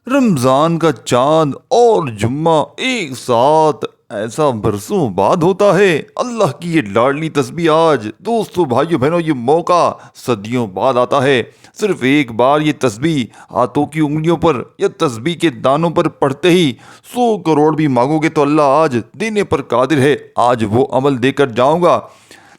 رمضان کا چاند اور جمعہ ایک ساتھ ایسا برسوں بعد ہوتا ہے۔ اللہ کی یہ لاڈلی تسبیح آج دوستو بھائیو بہنوں یہ موقع صدیوں بعد آتا ہے۔ صرف ایک بار یہ تسبیح ہاتھوں کی انگلیوں پر یا تسبیح کے دانوں پر پڑھتے ہی 100 کروڑ بھی مانگو گے تو اللہ آج دینے پر قادر ہے۔ آج وہ عمل دے کر جاؤں گا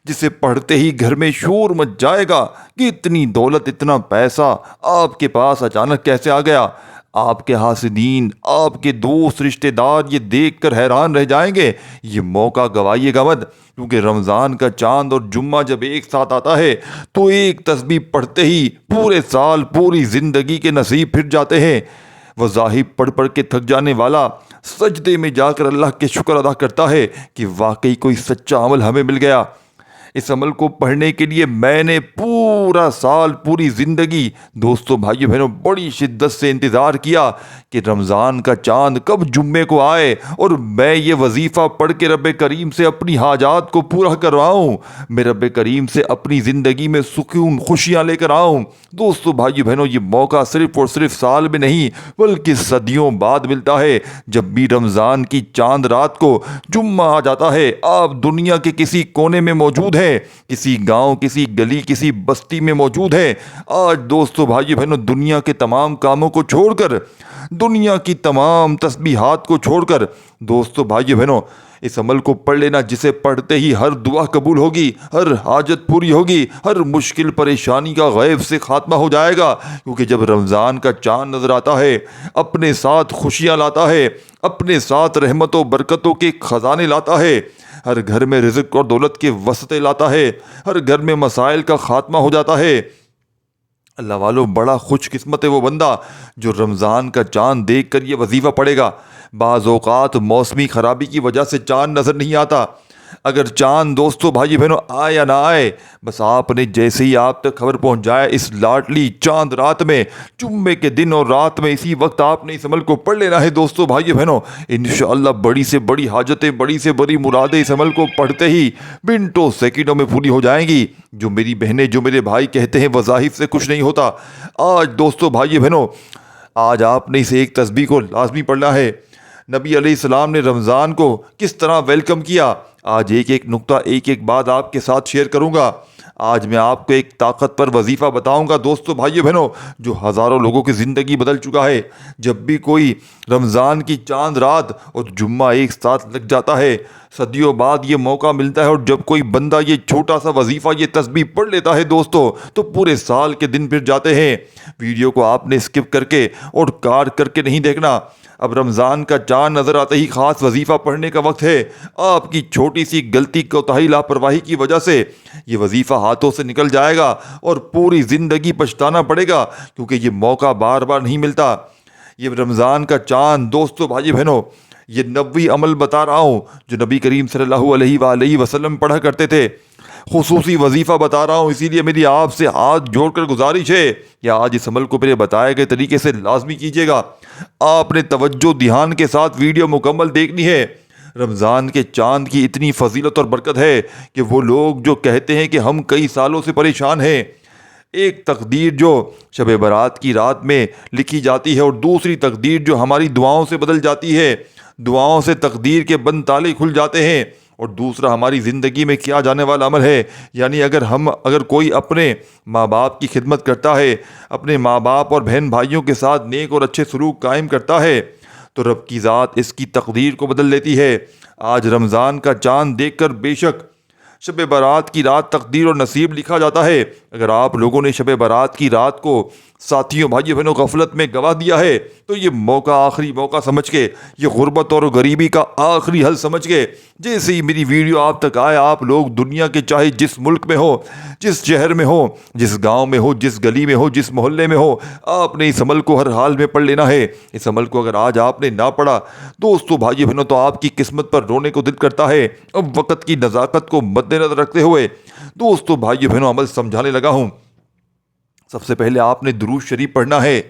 جسے پڑھتے ہی گھر میں شور مچ جائے گا کہ اتنی دولت اتنا پیسہ آپ کے پاس اچانک کیسے آ گیا۔ آپ کے حاسدین، آپ کے دوست رشتہ دار یہ دیکھ کر حیران رہ جائیں گے۔ یہ موقع گوائیے گا مت، کیونکہ رمضان کا چاند اور جمعہ جب ایک ساتھ آتا ہے تو ایک تسبیح پڑھتے ہی پورے سال پوری زندگی کے نصیب پھر جاتے ہیں۔ وظائف پڑھ پڑھ کے تھک جانے والا سجدے میں جا کر اللہ کے شکر ادا کرتا ہے کہ واقعی کوئی سچا عمل ہمیں مل گیا۔ اس عمل کو پڑھنے کے لیے میں نے پورا سال پوری زندگی دوستو بھائیو بہنوں بڑی شدت سے انتظار کیا کہ رمضان کا چاند کب جمعے کو آئے اور میں یہ وظیفہ پڑھ کے رب کریم سے اپنی حاجات کو پورا کرواؤں، میں رب کریم سے اپنی زندگی میں سکون خوشیاں لے کر آؤں۔ دوستو بھائیو بہنوں یہ موقع صرف اور صرف سال میں نہیں بلکہ صدیوں بعد ملتا ہے۔ جب بھی رمضان کی چاند رات کو جمعہ آ جاتا ہے، آپ دنیا کے کسی کونے میں موجود ہیں، کسی گاؤں، کسی گلی، کسی بستی میں موجود ہے۔ آج دوستو بھائیو بہنوں دنیا کے تمام کاموں کو چھوڑ کر، دنیا کی تمام تسبیحات کو چھوڑ کر دوستو بھائیو بہنوں اس عمل کو پڑھ لینا جسے پڑھتے ہی ہر دعا قبول ہوگی، ہر حاجت پوری ہوگی، ہر مشکل پریشانی کا غیب سے خاتمہ ہو جائے گا۔ کیونکہ جب رمضان کا چاند نظر آتا ہے اپنے ساتھ خوشیاں لاتا ہے، اپنے ساتھ رحمت و برکتوں کے خزانے لاتا ہے، ہر گھر میں رزق اور دولت کے وسعتیں لاتا ہے، ہر گھر میں مسائل کا خاتمہ ہو جاتا ہے۔ اللہ والو بڑا خوش قسمت ہے وہ بندہ جو رمضان کا چاند دیکھ کر یہ وظیفہ پڑھے گا۔ بعض اوقات موسمی خرابی کی وجہ سے چاند نظر نہیں آتا۔ اگر چاند دوستو بھائی بہنوں آئے یا نہ آئے، بس آپ نے جیسے ہی آپ تک خبر پہنچ جائے اس لاڈلی چاند رات میں، جمعے کے دن اور رات میں، اسی وقت آپ نے اس عمل کو پڑھ لینا ہے دوستو بھائی بہنوں۔ انشاءاللہ بڑی سے بڑی حاجتیں، بڑی سے بڑی مرادیں اس عمل کو پڑھتے ہی منٹوں سیکنڈوں میں پوری ہو جائیں گی۔ جو میری بہنیں، جو میرے بھائی کہتے ہیں وظائف سے کچھ نہیں ہوتا، آج دوستو بھائی بہنوں آج آپ نے اس ایک تسبیح کو لازمی پڑھنا ہے۔ نبی علیہ السلام نے رمضان کو کس طرح ویلکم کیا، آج ایک ایک نقطہ، ایک ایک بات آپ کے ساتھ شیئر کروں گا۔ آج میں آپ کو ایک طاقت پر وظیفہ بتاؤں گا دوستو بھائیو بہنوں جو ہزاروں لوگوں کی زندگی بدل چکا ہے۔ جب بھی کوئی رمضان کی چاند رات اور جمعہ ایک ساتھ لگ جاتا ہے، صدیوں بعد یہ موقع ملتا ہے، اور جب کوئی بندہ یہ چھوٹا سا وظیفہ، یہ تسبیح پڑھ لیتا ہے دوستو تو پورے سال کے دن پھر جاتے ہیں۔ ویڈیو کو آپ نے اسکپ کر کے اور کاٹ کر کے نہیں دیکھنا۔ اب رمضان کا چاند نظر آتے ہی خاص وظیفہ پڑھنے کا وقت ہے۔ آپ کی چھوٹی سی غلطی، کوتاہی، لاپرواہی کی وجہ سے یہ وظیفہ ہاتھوں سے نکل جائے گا اور پوری زندگی پچھتانا پڑے گا، کیونکہ یہ موقع بار بار نہیں ملتا۔ یہ رمضان کا چاند دوستو بھائی بہنوں یہ نبوی عمل بتا رہا ہوں جو نبی کریم صلی اللہ علیہ وآلہ وسلم پڑھا کرتے تھے۔ خصوصی وظیفہ بتا رہا ہوں، اسی لیے میری آپ سے ہاتھ جوڑ کر گزارش ہے کہ آج اس عمل کو میرے بتائے گئے طریقے سے لازمی کیجیے گا۔ آپ نے توجہ دھیان کے ساتھ ویڈیو مکمل دیکھنی ہے۔ رمضان کے چاند کی اتنی فضیلت اور برکت ہے کہ وہ لوگ جو کہتے ہیں کہ ہم کئی سالوں سے پریشان ہیں، ایک تقدیر جو شب برات کی رات میں لکھی جاتی ہے اور دوسری تقدیر جو ہماری دعاؤں سے بدل جاتی ہے، دعاؤں سے تقدیر کے بند تالے کھل جاتے ہیں، اور دوسرا ہماری زندگی میں کیا جانے والا عمل ہے۔ یعنی اگر کوئی اپنے ماں باپ کی خدمت کرتا ہے، اپنے ماں باپ اور بہن بھائیوں کے ساتھ نیک اور اچھے سلوک قائم کرتا ہے تو رب کی ذات اس کی تقدیر کو بدل لیتی ہے۔ آج رمضان کا چاند دیکھ کر بے شک شب برات کی رات تقدیر اور نصیب لکھا جاتا ہے۔ اگر آپ لوگوں نے شب برات کی رات کو ساتھیوں، بھائیوں بہنوں غفلت میں گوا دیا ہے تو یہ موقع آخری موقع سمجھ کے، یہ غربت اور غریبی کا آخری حل سمجھ کے، جیسے ہی میری ویڈیو آپ تک آئے، آپ لوگ دنیا کے چاہے جس ملک میں ہو، جس شہر میں ہو، جس گاؤں میں ہو، جس گلی میں ہو، جس محلے میں ہو، آپ نے اس عمل کو ہر حال میں پڑھ لینا ہے۔ اس عمل کو اگر آج آپ نے نہ پڑھا دوستو بھائیو بہنوں تو آپ کی قسمت پر رونے کو دل کرتا ہے۔ اب وقت کی نزاکت کو مد نظر رکھتے ہوئے دوستو بھائیو بہنوں عمل سمجھانے لگا ہوں۔ سب سے پہلے آپ نے درود شریف پڑھنا ہے،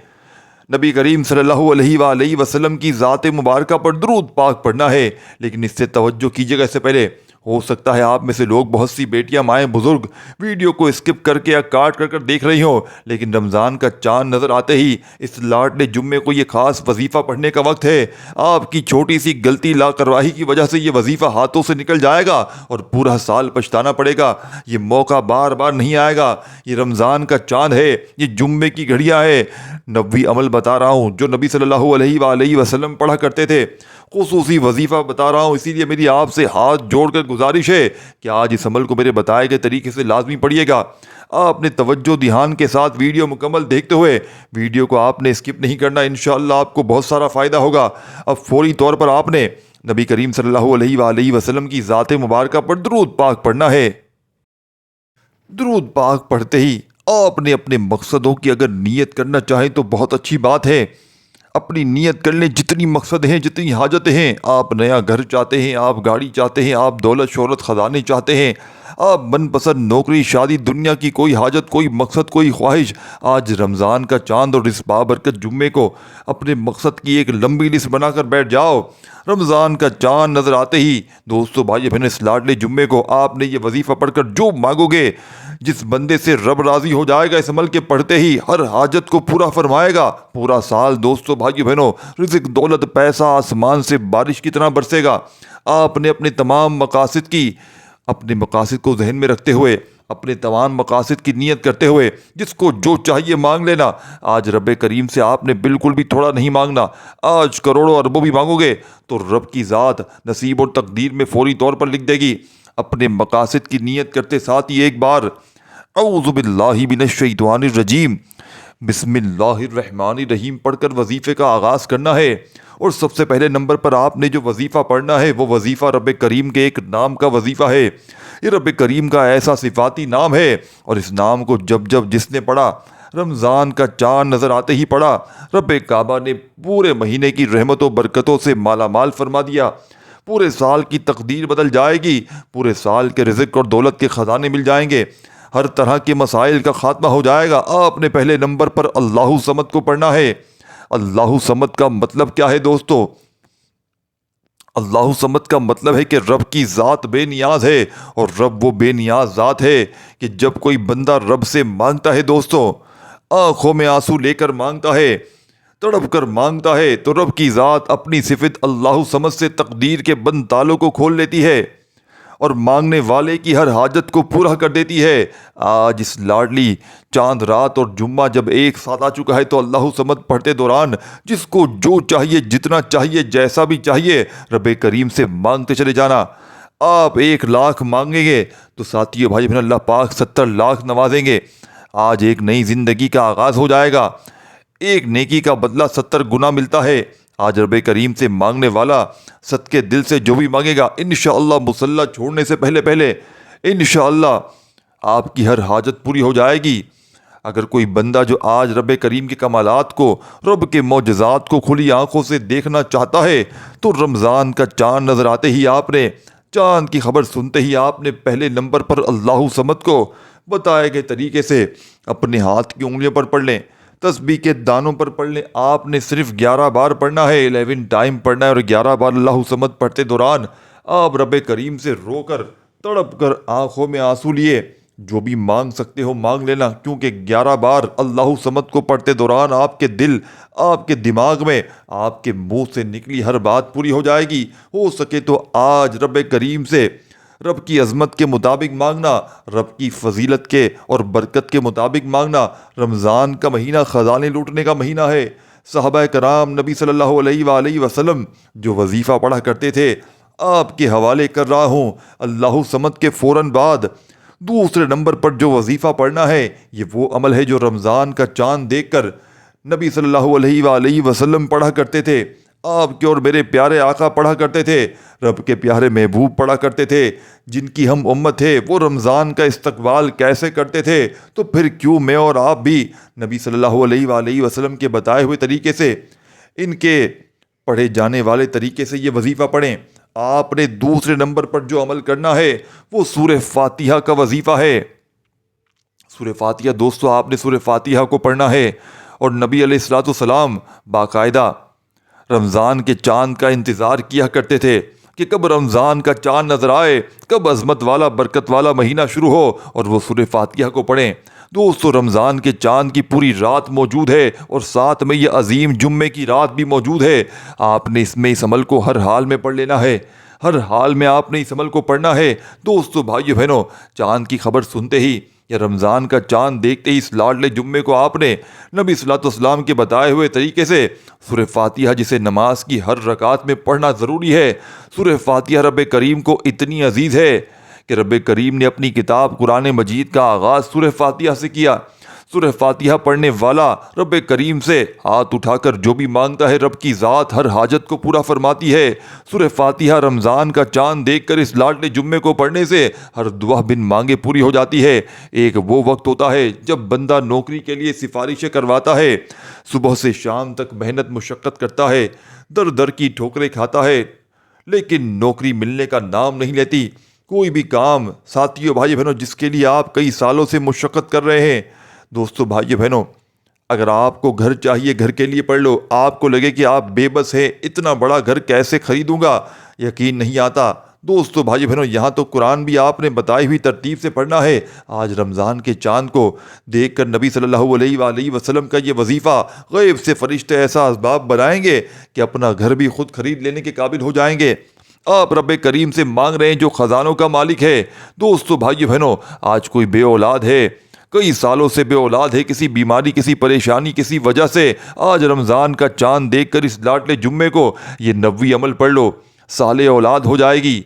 نبی کریم صلی اللہ علیہ وآلہ وسلم کی ذات مبارکہ پر درود پاک پڑھنا ہے۔ لیکن اس سے توجہ کیجیے گا، اس سے پہلے ہو سکتا ہے آپ میں سے لوگ بہت سی بیٹیاں مائیں بزرگ ویڈیو کو اسکپ کر کے یا کاٹ کر دیکھ رہی ہوں، لیکن رمضان کا چاند نظر آتے ہی اس لاڈلے جمعے کو یہ خاص وظیفہ پڑھنے کا وقت ہے۔ آپ کی چھوٹی سی غلطی لاپرواہی کی وجہ سے یہ وظیفہ ہاتھوں سے نکل جائے گا اور پورا سال پچھتانا پڑے گا۔ یہ موقع بار بار نہیں آئے گا۔ یہ رمضان کا چاند ہے، یہ جمعے کی گھڑیاں ہے۔ نبوی عمل بتا رہا ہوں جو نبی صلی اللہ علیہ وآلہ وسلم پڑھا کرتے تھے، خصوصی وظیفہ بتا رہا ہوں، اسی لیے میری آپ سے ہاتھ جوڑ کر گزارش ہے کہ آج اس عمل کو میرے بتائے گئے طریقے سے لازمی پڑھیے گا۔ آپ نے توجہ دھیان کے ساتھ ویڈیو مکمل دیکھتے ہوئے ویڈیو کو آپ نے اسکپ نہیں کرنا، انشاءاللہ آپ کو بہت سارا فائدہ ہوگا۔ اب فوری طور پر آپ نے نبی کریم صلی اللہ علیہ وآلہ وسلم کی ذات مبارکہ پر درود پاک پڑھنا ہے۔ درود پاک پڑھتے ہی آپ نے اپنے مقصدوں کی اگر نیت کرنا چاہیں تو بہت اچھی بات ہے، اپنی نیت کر لیں۔ جتنی مقصد ہیں، جتنی حاجتیں ہیں، آپ نیا گھر چاہتے ہیں، آپ گاڑی چاہتے ہیں، آپ دولت شہرت خزانے چاہتے ہیں، آپ من پسند نوکری شادی، دنیا کی کوئی حاجت، کوئی مقصد، کوئی خواہش، آج رمضان کا چاند اور اس بابرکت جمعے کو اپنے مقصد کی ایک لمبی لسٹ بنا کر بیٹھ جاؤ۔ رمضان کا چاند نظر آتے ہی دوستو بھائی بہن اس لاڈلے جمعے کو آپ نے یہ وظیفہ پڑھ کر جو مانگو گے، جس بندے سے رب راضی ہو جائے گا اس عمل کے پڑھتے ہی ہر حاجت کو پورا فرمائے گا۔ پورا سال دوستو بھائی بہنوں رزق دولت پیسہ آسمان سے بارش کی طرح برسے گا۔ آپ نے اپنے مقاصد کو ذہن میں رکھتے ہوئے، اپنے تمام مقاصد کی نیت کرتے ہوئے جس کو جو چاہیے مانگ لینا۔ آج رب کریم سے آپ نے بالکل بھی تھوڑا نہیں مانگنا، آج کروڑوں اربوں بھی مانگو گے تو رب کی ذات نصیب اور تقدیر میں فوری طور پر لکھ دے گی۔ اپنے مقاصد کی نیت کرتے ساتھ ہی ایک بار اعوذ باللہ من الشیطان الرجیم بسم اللہ الرحمن الرحیم پڑھ کر وظیفے کا آغاز کرنا ہے۔ اور سب سے پہلے نمبر پر آپ نے جو وظیفہ پڑھنا ہے وہ وظیفہ رب کریم کے ایک نام کا وظیفہ ہے۔ یہ رب کریم کا ایسا صفاتی نام ہے اور اس نام کو جب جس نے پڑھا، رمضان کا چاند نظر آتے ہی پڑھا، رب کعبہ نے پورے مہینے کی رحمت و برکتوں سے مالا مال فرما دیا۔ پورے سال کی تقدیر بدل جائے گی، پورے سال کے رزق اور دولت کے خزانے مل جائیں گے، ہر طرح کے مسائل کا خاتمہ ہو جائے گا۔ آپ نے پہلے نمبر پر اللہ صمد کو پڑھنا ہے۔ اللہ صمد کا مطلب کیا ہے دوستو؟ اللہ صمد کا مطلب ہے کہ رب کی ذات بے نیاز ہے، اور رب وہ بے نیاز ذات ہے کہ جب کوئی بندہ رب سے مانگتا ہے دوستو، آنکھوں میں آنسو لے کر مانگتا ہے، تڑپ کر مانگتا ہے، تو رب کی ذات اپنی صفت اللہ صمد سے تقدیر کے بند تالوں کو کھول لیتی ہے اور مانگنے والے کی ہر حاجت کو پورا کر دیتی ہے۔ آج اس لاڈلی چاند رات اور جمعہ جب ایک ساتھ آ چکا ہے تو اللہ صمد پڑھتے دوران جس کو جو چاہیے، جتنا چاہیے، جیسا بھی چاہیے، رب کریم سے مانگتے چلے جانا۔ آپ 1,00,000 مانگیں گے تو ساتھیو بھائی بہن اللہ پاک 70 لاکھ نوازیں گے۔ آج ایک نئی زندگی کا آغاز ہو جائے گا۔ ایک نیکی کا بدلہ 70 گنا ملتا ہے۔ آج رب کریم سے مانگنے والا صدقے دل سے جو بھی مانگے گا، انشاءاللہ مصلی چھوڑنے سے پہلے انشاءاللہ آپ کی ہر حاجت پوری ہو جائے گی۔ اگر کوئی بندہ جو آج رب کریم کے کمالات کو، رب کے معجزات کو کھلی آنکھوں سے دیکھنا چاہتا ہے تو رمضان کا چاند نظر آتے ہی آپ نے، چاند کی خبر سنتے ہی آپ نے پہلے نمبر پر اللہ صمد کو بتائے گئے طریقے سے اپنے ہاتھ کی انگلیوں پر پڑھ لیں، تسبیح کے دانوں پر پڑھ لیں۔ آپ نے صرف 11 بار پڑھنا ہے، 11 ٹائم پڑھنا ہے، اور 11 بار اللہ صمد پڑھتے دوران آپ رب کریم سے رو کر، تڑپ کر، آنکھوں میں آنسو لیے جو بھی مانگ سکتے ہو مانگ لینا، کیونکہ 11 بار اللہ صمد کو پڑھتے دوران آپ کے دل، آپ کے دماغ میں، آپ کے منہ سے نکلی ہر بات پوری ہو جائے گی۔ ہو سکے تو آج رب کریم سے رب کی عظمت کے مطابق مانگنا، رب کی فضیلت کے اور برکت کے مطابق مانگنا۔ رمضان کا مہینہ خزانے لوٹنے کا مہینہ ہے۔ صحابہ کرام نبی صلی اللہ علیہ وآلہ وسلم جو وظیفہ پڑھا کرتے تھے، آپ کے حوالے کر رہا ہوں۔ اللہ صمد کے فوراً بعد دوسرے نمبر پر جو وظیفہ پڑھنا ہے، یہ وہ عمل ہے جو رمضان کا چاند دیکھ کر نبی صلی اللہ علیہ وآلہ وسلم پڑھا کرتے تھے، آپ کے اور میرے پیارے آقا پڑھا کرتے تھے، رب کے پیارے محبوب پڑھا کرتے تھے، جن کی ہم امت ہے۔ وہ رمضان کا استقبال کیسے کرتے تھے تو پھر کیوں میں اور آپ بھی نبی صلی اللہ علیہ وآلہ وسلم کے بتائے ہوئے طریقے سے، ان کے پڑھے جانے والے طریقے سے یہ وظیفہ پڑھیں۔ آپ نے دوسرے نمبر پر جو عمل کرنا ہے وہ سورہ فاتحہ کا وظیفہ ہے۔ سورہ فاتحہ دوستو آپ نے سورہ فاتحہ کو پڑھنا ہے، اور نبی علیہ الصلوۃ والسلام باقاعدہ رمضان کے چاند کا انتظار کیا کرتے تھے۔ کہ کب رمضان کا چاند نظر آئے، کب عظمت والا برکت والا مہینہ شروع ہو اور وہ سورہ فاتحہ کو پڑھیں۔ دوستو رمضان کے چاند کی پوری رات موجود ہے اور ساتھ میں یہ عظیم جمعے کی رات بھی موجود ہے۔ آپ نے اس عمل کو ہر حال میں پڑھ لینا ہے، ہر حال میں آپ نے اس عمل کو پڑھنا ہے۔ دوستو بھائیو بہنوں، چاند کی خبر سنتے ہی یا رمضان کا چاند دیکھتے ہی اس لاڈلے جمعے کو آپ نے نبی صلی اللہ علیہ وسلم کے بتائے ہوئے طریقے سے سورہ فاتحہ، جسے نماز کی ہر رکعت میں پڑھنا ضروری ہے، سورہ فاتحہ رب کریم کو اتنی عزیز ہے کہ رب کریم نے اپنی کتاب قرآن مجید کا آغاز سورہ فاتحہ سے کیا۔ سورہ فاتحہ پڑھنے والا رب کریم سے ہاتھ اٹھا کر جو بھی مانگتا ہے، رب کی ذات ہر حاجت کو پورا فرماتی ہے۔ سورہ فاتحہ رمضان کا چاند دیکھ کر اس لاڈلے جمعے کو پڑھنے سے ہر دعا بن مانگے پوری ہو جاتی ہے۔ ایک وہ وقت ہوتا ہے جب بندہ نوکری کے لیے سفارشیں کرواتا ہے، صبح سے شام تک محنت مشقت کرتا ہے، در در کی ٹھوکریں کھاتا ہے، لیکن نوکری ملنے کا نام نہیں لیتی۔ کوئی بھی کام ساتھیوں بھائی بہنوں جس کے لیے آپ کئی سالوں سے مشقت کر رہے ہیں، دوستو بھائیو بہنوں، اگر آپ کو گھر چاہیے، گھر کے لیے پڑھ لو، آپ کو لگے کہ آپ بے بس ہیں، اتنا بڑا گھر کیسے خریدوں گا، یقین نہیں آتا۔ دوستو بھائیو بہنوں، یہاں تو قرآن بھی آپ نے بتائی ہوئی ترتیب سے پڑھنا ہے۔ آج رمضان کے چاند کو دیکھ کر نبی صلی اللہ علیہ وآلہ وسلم کا یہ وظیفہ، غیب سے فرشتے ایسا اسباب بنائیں گے کہ اپنا گھر بھی خود خرید لینے کے قابل ہو جائیں گے۔ آپ رب کریم سے مانگ رہے ہیں جو خزانوں کا مالک ہے۔ دوستو بھائیو بہنوں، آج کوئی بے اولاد ہے، کئی سالوں سے بے اولاد ہے، کسی بیماری، کسی پریشانی، کسی وجہ سے، آج رمضان کا چاند دیکھ کر اس لاڈلے جمعے کو یہ 90 عمل پڑھ لو، صالح اولاد ہو جائے گی،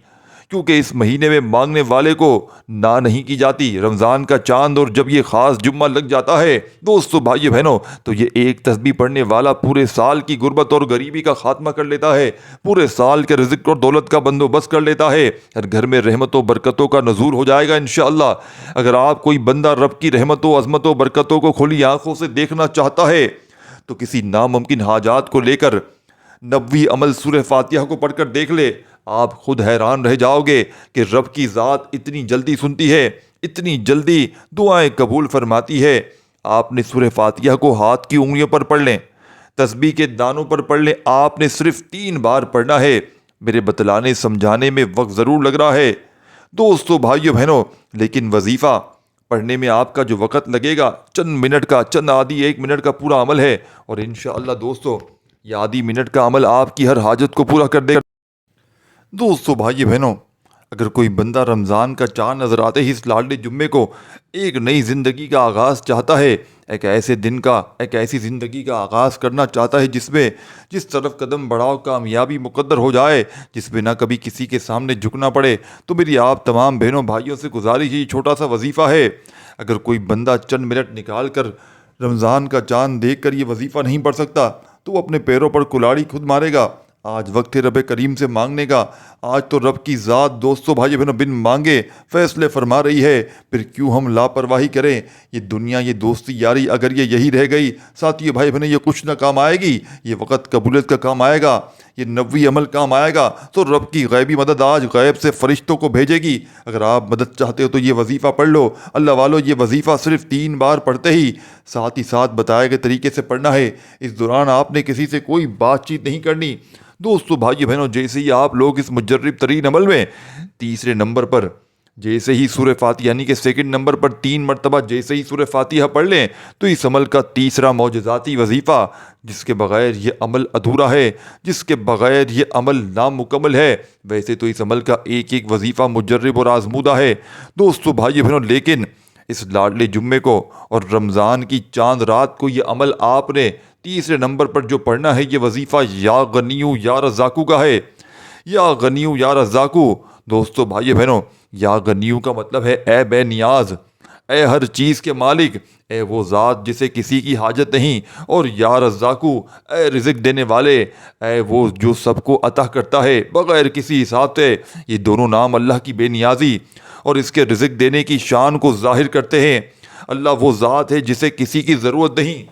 کیونکہ اس مہینے میں مانگنے والے کو نہ نہیں کی جاتی۔ رمضان کا چاند اور جب یہ خاص جمعہ لگ جاتا ہے دوستو بھائیو بہنوں، تو یہ ایک تسبیح پڑھنے والا پورے سال کی غربت اور غریبی کا خاتمہ کر لیتا ہے، پورے سال کے رزق اور دولت کا بندوبست کر لیتا ہے، ہر گھر میں رحمت و برکتوں کا نزول ہو جائے گا انشاءاللہ۔ اگر آپ کوئی بندہ رب کی رحمتوں، عظمت و برکتوں کو کھلی آنکھوں سے دیکھنا چاہتا ہے تو کسی ناممکن حاجات کو لے کر 90 عمل سورہ فاتحہ کو پڑھ کر دیکھ لے، آپ خود حیران رہ جاؤ گے کہ رب کی ذات اتنی جلدی سنتی ہے، اتنی جلدی دعائیں قبول فرماتی ہے۔ آپ نے سورہ فاتحہ کو ہاتھ کی انگلیوں پر پڑھ لیں، تسبیح کے دانوں پر پڑھ لیں، آپ نے صرف 3 بار پڑھنا ہے۔ میرے بتلانے سمجھانے میں وقت ضرور لگ رہا ہے دوستو بھائیو بہنوں، لیکن وظیفہ پڑھنے میں آپ کا جو وقت لگے گا، چند منٹ کا، چند آدھی 1 منٹ کا پورا عمل ہے، اور انشاءاللہ دوستو یہ آدھی منٹ کا عمل آپ کی ہر حاجت کو پورا کر دے گا۔ دوستو بھائی بہنوں، اگر کوئی بندہ رمضان کا چاند نظر آتے ہی اس لاڈلے جمعے کو ایک نئی زندگی کا آغاز چاہتا ہے، ایک ایسے دن کا، ایک ایسی زندگی کا آغاز کرنا چاہتا ہے جس طرف قدم بڑھاؤ کامیابی مقدر ہو جائے، جس میں نہ کبھی کسی کے سامنے جھکنا پڑے، تو میری آپ تمام بہنوں بھائیوں سے گزارش یہ چھوٹا سا وظیفہ ہے۔ اگر کوئی بندہ چند منٹ نکال کر رمضان کا چاند دیکھ کر یہ وظیفہ نہیں پڑھ سکتا تو وہ اپنے پیروں پر کلاڑی خود مارے گا۔ آج وقت ہے رب کریم سے مانگنے کا، آج تو رب کی ذات دوستو بھائی بہنوں بن مانگے فیصلے فرما رہی ہے، پھر کیوں ہم لاپرواہی کریں؟ یہ دنیا، یہ دوستی یاری اگر یہ یہی رہ گئی ساتھیو بھائی بہنوں، یہ کچھ نہ کام آئے گی، یہ وقت قبولیت کا کام آئے گا، یہ 90 عمل کام آئے گا، تو رب کی غیبی مدد آج غیب سے فرشتوں کو بھیجے گی۔ اگر آپ مدد چاہتے ہو تو یہ وظیفہ پڑھ لو۔ اللہ والو، یہ وظیفہ صرف 3 بار پڑھتے ہی ساتھ بتائے گئے طریقے سے پڑھنا ہے۔ اس دوران آپ نے کسی سے کوئی بات چیت نہیں کرنی۔ دوستو بھائی بہنوں، جیسے ہی آپ لوگ اس مجرب ترین عمل میں تیسرے نمبر پر جیسے ہی سورہ فاتحہ یعنی کہ 2 نمبر پر 3 مرتبہ جیسے ہی سورہ فاتحہ پڑھ لیں تو اس عمل کا تیسرا معجزاتی وظیفہ، جس کے بغیر یہ عمل ادھورا ہے، جس کے بغیر یہ عمل نامکمل ہے، ویسے تو اس عمل کا ایک وظیفہ مجرب اور آزمودہ ہے دوستو بھائی بہنوں، لیکن اس لاڈلے جمعے کو اور رمضان کی چاند رات کو یہ عمل آپ نے تیسرے نمبر پر جو پڑھنا ہے، یہ وظیفہ یا غنیو یا رزاقو کا ہے۔ یا غنیو یا رزاقو، دوستو بھائی بہنوں، یا غنیو کا مطلب ہے اے بے نیاز، اے ہر چیز کے مالک، اے وہ ذات جسے کسی کی حاجت نہیں، اور یا رزاقو، اے رزق دینے والے، اے وہ جو سب کو عطا کرتا ہے بغیر کسی حساب سے۔ یہ دونوں نام اللہ کی بے نیازی اور اس کے رزق دینے کی شان کو ظاہر کرتے ہیں۔ اللہ وہ ذات ہے جسے کسی کی ضرورت نہیں،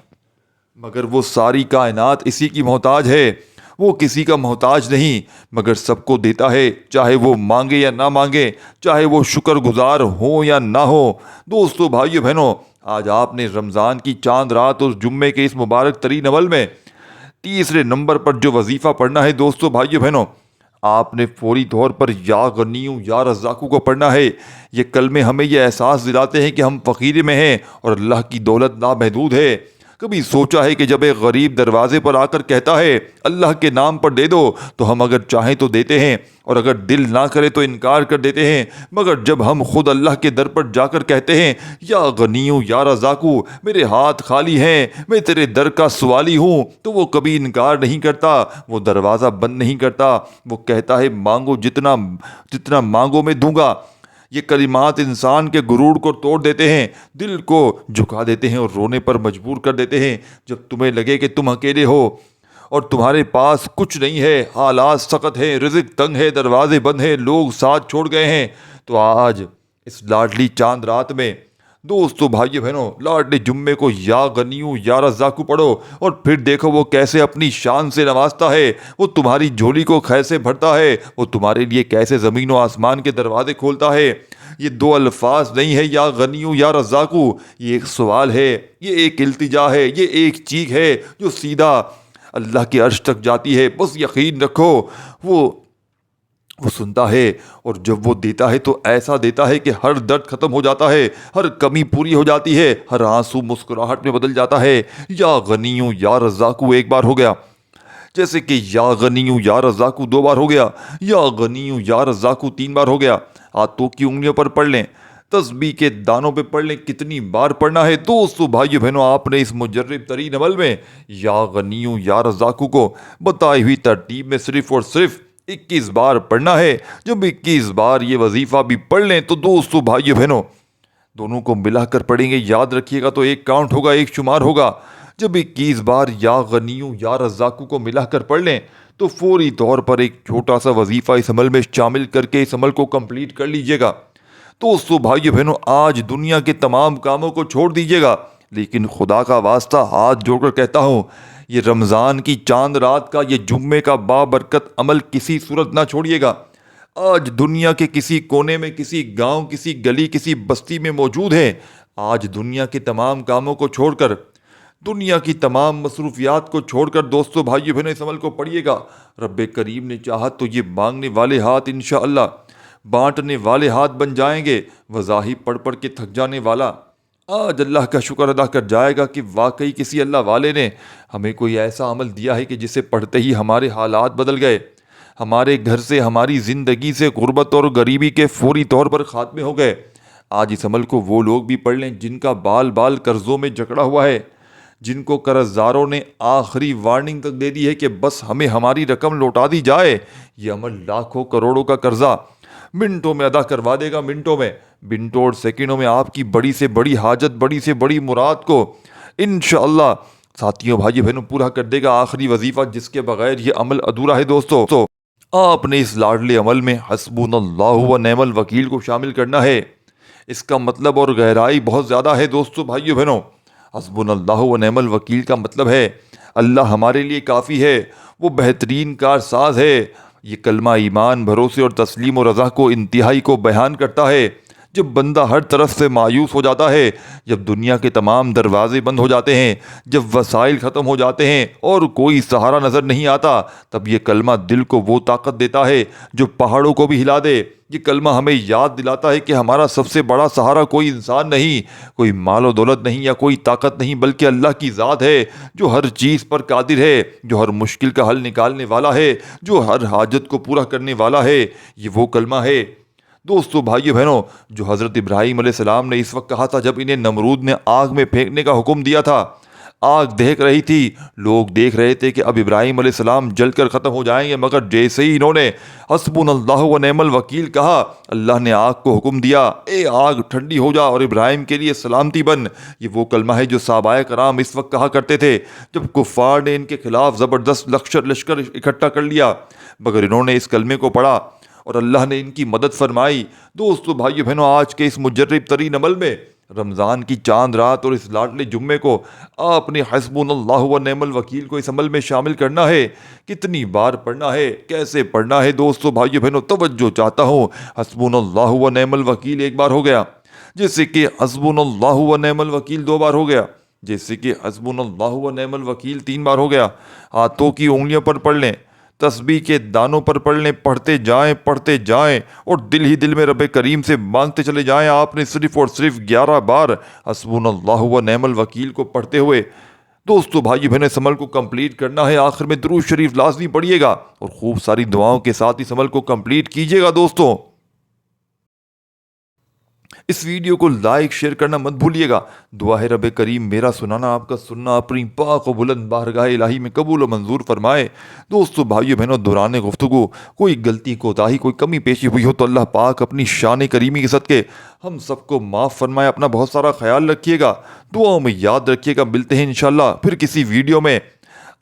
مگر وہ ساری کائنات اسی کی محتاج ہے۔ وہ کسی کا محتاج نہیں، مگر سب کو دیتا ہے، چاہے وہ مانگے یا نہ مانگے، چاہے وہ شکر گزار ہو یا نہ ہو۔ دوستو بھائیو بہنوں، آج آپ نے رمضان کی چاند رات اور جمعے کے اس مبارک ترین عمل میں تیسرے نمبر پر جو وظیفہ پڑھنا ہے دوستو بھائیو بہنوں، آپ نے فوری طور پر یا غنیو یا رزاقو کو پڑھنا ہے۔ یہ کلمے ہمیں یہ احساس دلاتے ہیں کہ ہم فقیر میں ہیں اور اللہ کی دولت نامحدود ہے۔ کبھی سوچا ہے کہ جب ایک غریب دروازے پر آ کر کہتا ہے اللہ کے نام پر دے دو تو ہم اگر چاہیں تو دیتے ہیں اور اگر دل نہ کرے تو انکار کر دیتے ہیں، مگر جب ہم خود اللہ کے در پر جا کر کہتے ہیں یا غنیو یا رزاقو میرے ہاتھ خالی ہیں، میں تیرے در کا سوالی ہوں، تو وہ کبھی انکار نہیں کرتا، وہ دروازہ بند نہیں کرتا، وہ کہتا ہے مانگو جتنا مانگو میں دوں گا۔ یہ کلمات انسان کے غرور کو توڑ دیتے ہیں، دل کو جھکا دیتے ہیں اور رونے پر مجبور کر دیتے ہیں۔ جب تمہیں لگے کہ تم اکیلے ہو اور تمہارے پاس کچھ نہیں ہے، حالات سخت ہیں، رزق تنگ ہے، دروازے بند ہیں، لوگ ساتھ چھوڑ گئے ہیں، تو آج اس لاڈلی چاند رات میں دوستو بھائیو بہنوں لاڈلی جمعے کو یا غنیو یا رزاقو پڑھو اور پھر دیکھو وہ کیسے اپنی شان سے نوازتا ہے، وہ تمہاری جھولی کو کیسے بھرتا ہے، وہ تمہارے لیے کیسے زمین و آسمان کے دروازے کھولتا ہے۔ یہ دو الفاظ نہیں ہے یا غنیو یا رزاقو، یہ ایک سوال ہے، یہ ایک التجا ہے، یہ ایک چیخ ہے جو سیدھا اللہ کے عرش تک جاتی ہے۔ بس یقین رکھو وہ سنتا ہے، اور جب وہ دیتا ہے تو ایسا دیتا ہے کہ ہر درد ختم ہو جاتا ہے، ہر کمی پوری ہو جاتی ہے، ہر آنسو مسکراہٹ میں بدل جاتا ہے۔ یا غنیو یا رزاقو ایک بار ہو گیا، جیسے کہ یا غنیو یا رزاقو دو بار ہو گیا، یا غنیو یا رزاقو تین بار ہو گیا۔ ہاتھوں کی انگلیوں پر پڑھ لیں، تسبیح کے دانوں پہ پڑھ لیں، کتنی بار پڑھنا ہے دوستو بھائیو بہنوں۔ آپ نے اس مجرب ترین عمل میں یا غنیو یا رزاقو کو بتائی ہوئی ترتیب میں صرف اور صرف 21 بار پڑھنا ہے۔ جب 21 بار یہ وظیفہ بھی پڑھ لیں تو دوستو بھائیو بہنوں دونوں کو ملا کر پڑھیں گے، یاد رکھیے گا تو ایک کاؤنٹ ہوگا، ایک شمار ہوگا۔ جب 21 بار یا غنیو یا رزاقو کو ملا کر پڑھ لیں تو فوری طور پر ایک چھوٹا سا وظیفہ اس عمل میں شامل کر کے اس عمل کو کمپلیٹ کر لیجئے گا۔ دوستو بھائیو بہنوں آج دنیا کے تمام کاموں کو چھوڑ دیجئے گا، لیکن خدا کا واسطہ ہاتھ جوڑ کر کہتا ہوں یہ رمضان کی چاند رات کا یہ جمعے کا بابرکت عمل کسی صورت نہ چھوڑیے گا۔ آج دنیا کے کسی کونے میں، کسی گاؤں، کسی گلی، کسی بستی میں موجود ہیں، آج دنیا کے تمام کاموں کو چھوڑ کر، دنیا کی تمام مصروفیات کو چھوڑ کر دوستو بھائیو بہنوں اس عمل کو پڑھیے گا۔ رب کریم نے چاہا تو یہ مانگنے والے ہاتھ انشاءاللہ بانٹنے والے ہاتھ بن جائیں گے۔ وظائف پڑھ پڑھ کے تھک جانے والا آج اللہ کا شکر ادا کر جائے گا کہ واقعی کسی اللہ والے نے ہمیں کوئی ایسا عمل دیا ہے کہ جسے پڑھتے ہی ہمارے حالات بدل گئے، ہمارے گھر سے، ہماری زندگی سے غربت اور غریبی کے فوری طور پر خاتمے ہو گئے۔ آج اس عمل کو وہ لوگ بھی پڑھ لیں جن کا بال بال قرضوں میں جکڑا ہوا ہے، جن کو قرض داروں نے آخری وارننگ تک دے دی ہے کہ بس ہمیں ہماری رقم لوٹا دی جائے۔ یہ عمل لاکھوں کروڑوں کا قرضہ منٹوں میں ادا کروا دے گا، منٹوں اور سیکنڈوں میں آپ کی بڑی سے بڑی حاجت، بڑی سے بڑی مراد کو انشاءاللہ ساتھیوں بھائی بہنوں پورا کر دے گا۔ آخری وظیفہ جس کے بغیر یہ عمل ادھورا ہے دوستو، تو آپ نے اس لاڈلے عمل میں حسبنا اللہ و نعم الوکیل کو شامل کرنا ہے۔ اس کا مطلب اور گہرائی بہت زیادہ ہے دوستو بھائیو بہنوں۔ حسبنا اللہ و نعم الوکیل کا مطلب ہے اللہ ہمارے لیے کافی ہے، وہ بہترین کارساز ہے۔ یہ کلمہ ایمان، بھروسے اور تسلیم و رضا کو انتہائی کو بیان کرتا ہے۔ جب بندہ ہر طرف سے مایوس ہو جاتا ہے، جب دنیا کے تمام دروازے بند ہو جاتے ہیں، جب وسائل ختم ہو جاتے ہیں اور کوئی سہارا نظر نہیں آتا، تب یہ کلمہ دل کو وہ طاقت دیتا ہے جو پہاڑوں کو بھی ہلا دے۔ یہ کلمہ ہمیں یاد دلاتا ہے کہ ہمارا سب سے بڑا سہارا کوئی انسان نہیں، کوئی مال و دولت نہیں یا کوئی طاقت نہیں، بلکہ اللہ کی ذات ہے جو ہر چیز پر قادر ہے، جو ہر مشکل کا حل نکالنے والا ہے، جو ہر حاجت کو پورا کرنے والا ہے۔ یہ وہ کلمہ ہے دوستو بھائیو بہنوں جو حضرت ابراہیم علیہ السلام نے اس وقت کہا تھا جب انہیں نمرود نے آگ میں پھینکنے کا حکم دیا تھا۔ آگ دہک رہی تھی، لوگ دیکھ رہے تھے کہ اب ابراہیم علیہ السلام جل کر ختم ہو جائیں گے، مگر جیسے ہی انہوں نے حسبنا اللہ و نعم الوکیل کہا، اللہ نے آگ کو حکم دیا اے آگ ٹھنڈی ہو جا اور ابراہیم کے لیے سلامتی بن۔ یہ وہ کلمہ ہے جو صحابہ کرام اس وقت کہا کرتے تھے جب کفار نے ان کے خلاف زبردست لشکر اکٹھا کر لیا، مگر انہوں نے اس کلمے کو پڑھا اور اللہ نے ان کی مدد فرمائی۔ دوستو بھائیو بہنوں آج کے اس مجرب ترین عمل میں رمضان کی چاند رات اور اس لاڈلے جمعے کو آپ نے حسبنا اللہ و نعم الوکیل کو اس عمل میں شامل کرنا ہے۔ کتنی بار پڑھنا ہے، کیسے پڑھنا ہے دوستو بھائیو بہنوں توجہ چاہتا ہوں۔ حسبنا اللہ و نعم الوکیل ایک بار ہو گیا، جیسے کہ حسبنا اللہ و نعم الوکیل دو بار ہو گیا، جیسے کہ حسبنا اللہ و نعم الوکیل تین بار ہو گیا۔ ہاتھوں کی انگلیوں پر پڑھ لیں، تسبیح کے دانوں پر پڑھ لیں، پڑھتے جائیں اور دل ہی دل میں رب کریم سے مانگتے چلے جائیں۔ آپ نے صرف اور صرف 11 بار حسبنا اللہ و نعم الوکیل کو پڑھتے ہوئے دوستو بھائی بہنیں اس عمل کو کمپلیٹ کرنا ہے۔ آخر میں درود شریف لازمی پڑھیے گا اور خوب ساری دعاؤں کے ساتھ اس عمل کو کمپلیٹ کیجیے گا۔ دوستو اس ویڈیو کو لائک شیئر کرنا مت بھولیے گا۔ دعا ہے رب کریم میرا سنانا آپ کا سننا اپنی پاک و بلند بارگاہ الہی میں قبول و منظور فرمائے۔ دوستو بھائیو بہنوں، دوران گفتگو کوئی غلطی کوتاہی کوئی کمی پیشی ہوئی ہو تو اللہ پاک اپنی شان کریمی کے صدقے ہم سب کو معاف فرمائے۔ اپنا بہت سارا خیال رکھیے گا، دعاؤں میں یاد رکھیے گا۔ ملتے ہیں انشاءاللہ پھر کسی ویڈیو میں۔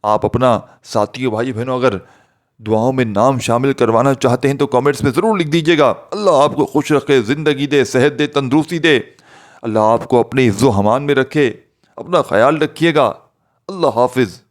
آپ اپنا ساتھیوں بھائی بہنوں اگر دعاؤں میں نام شامل کروانا چاہتے ہیں تو کامنٹس میں ضرور لکھ دیجیے گا۔ اللہ آپ کو خوش رکھے، زندگی دے، صحت دے، تندرستی دے۔ اللہ آپ کو اپنے عز و امان میں رکھے۔ اپنا خیال رکھیے گا۔ اللہ حافظ۔